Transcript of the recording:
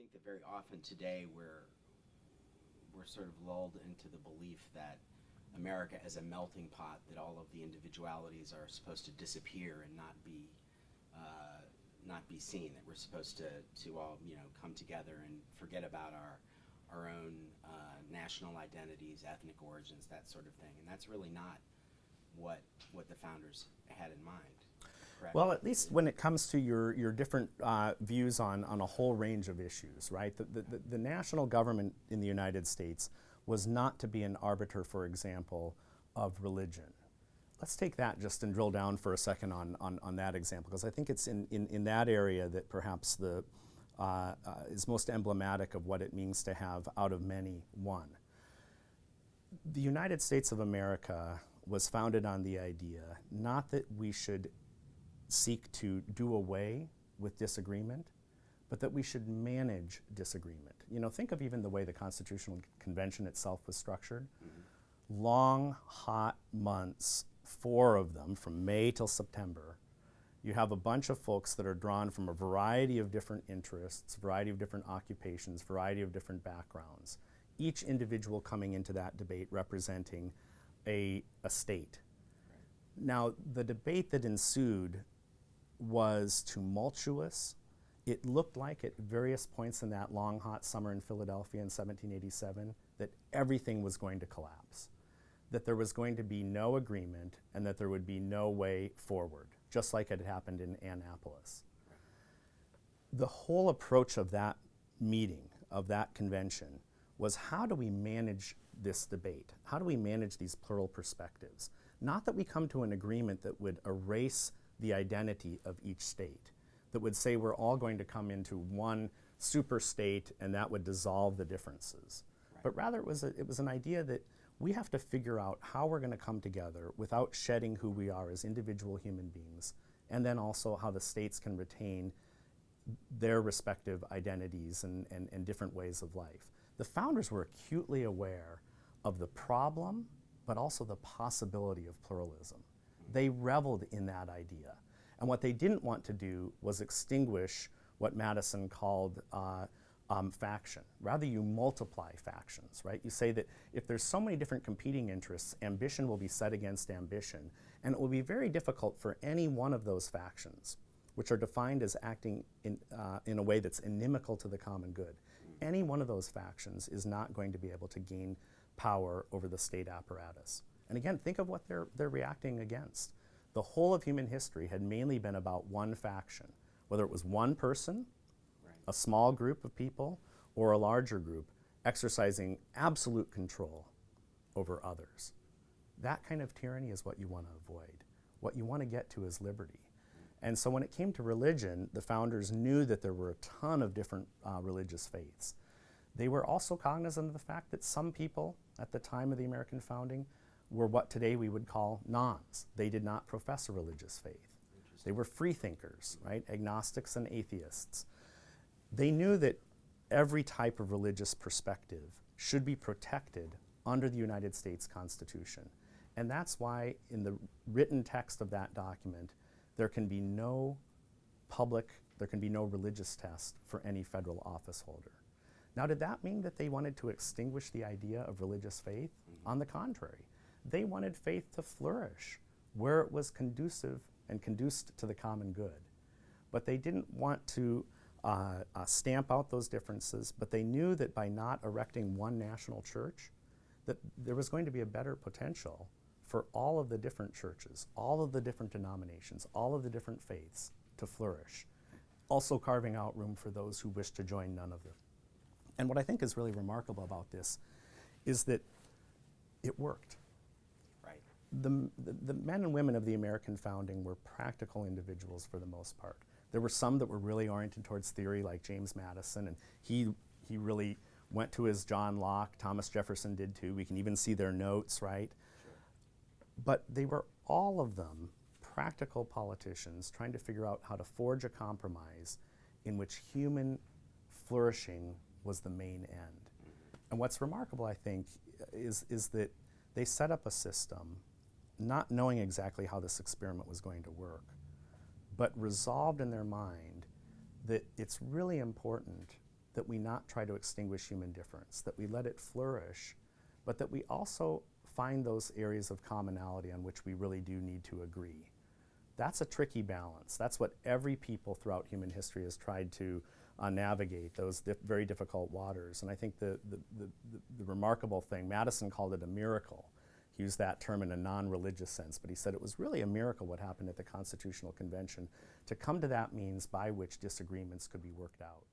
think that very often today we're sort of lulled into the belief that America as a melting pot, that all of the individualities are supposed to disappear and not be seen. That we're supposed to all come together and forget about our own national identities, ethnic origins, that sort of thing. And that's really not what the founders had in mind. Correct? Well, at least when it comes to your different views on a whole range of issues, right? The national government in the United States was not to be an arbiter, for example, of religion. Let's take that just and drill down for a second on that example, because I think it's in that area that perhaps is most emblematic of what it means to have out of many one. The United States of America was founded on the idea not that we should seek to do away with disagreement, but that we should manage disagreement. Think of even the way the Constitutional Convention itself was structured. Mm-hmm. Long, hot months, 4 of them, from May till September. You have a bunch of folks that are drawn from a variety of different interests, variety of different occupations, variety of different backgrounds. Each individual coming into that debate representing a state. Right. Now, the debate that ensued was tumultuous. It looked like at various points in that long, hot summer in Philadelphia in 1787 that everything was going to collapse, that there was going to be no agreement, and that there would be no way forward, just like it had happened in Annapolis. Right. The whole approach of that meeting, of that convention, was how do we manage this debate? How do we manage these plural perspectives? Not that we come to an agreement that would erase the identity of each state, that would say we're all going to come into one super state and that would dissolve the differences. Right. But rather it was an idea that we have to figure out how we're going to come together without shedding who we are as individual human beings, and then also how the states can retain their respective identities and different ways of life. The founders were acutely aware of the problem, but also the possibility of pluralism. They reveled in that idea. And what they didn't want to do was extinguish what Madison called faction. Rather, you multiply factions, right? You say that if there's so many different competing interests, ambition will be set against ambition, and it will be very difficult for any one of those factions, which are defined as acting in a way that's inimical to the common good. Any one of those factions is not going to be able to gain power over the state apparatus. And again, think of what they're reacting against. The whole of human history had mainly been about one faction, whether it was one person, right, a small group of people, or a larger group, exercising absolute control over others. That kind of tyranny is what you want to avoid. What you want to get to is liberty. And so when it came to religion, the founders knew that there were a ton of different religious faiths. They were also cognizant of the fact that some people at the time of the American founding were what today we would call nones. They did not profess a religious faith. They were free thinkers, right? Agnostics and atheists. They knew that every type of religious perspective should be protected under the United States Constitution. And that's why in the written text of that document, there can be no religious test for any federal office holder. Now, did that mean that they wanted to extinguish the idea of religious faith? Mm-hmm. On the contrary, they wanted faith to flourish where it was conducive and conduced to the common good. But they didn't want to stamp out those differences, but they knew that by not erecting one national church, that there was going to be a better potential for all of the different churches, all of the different denominations, all of the different faiths to flourish, also carving out room for those who wish to join none of them. And what I think is really remarkable about this is that it worked. Right. The men and women of the American founding were practical individuals for the most part. There were some that were really oriented towards theory, like James Madison, and he really went to his John Locke. Thomas Jefferson did too. We can even see their notes, right? Sure. But they were all of them practical politicians trying to figure out how to forge a compromise in which human flourishing was the main end. And what's remarkable, I think, is that they set up a system not knowing exactly how this experiment was going to work, but resolved in their mind that it's really important that we not try to extinguish human difference, that we let it flourish, but that we also find those areas of commonality on which we really do need to agree. That's a tricky balance. That's what every people throughout human history has tried to navigate, those very difficult waters. And I think the remarkable thing, Madison called it a miracle. He used that term in a non-religious sense, but he said it was really a miracle what happened at the Constitutional Convention to come to that means by which disagreements could be worked out.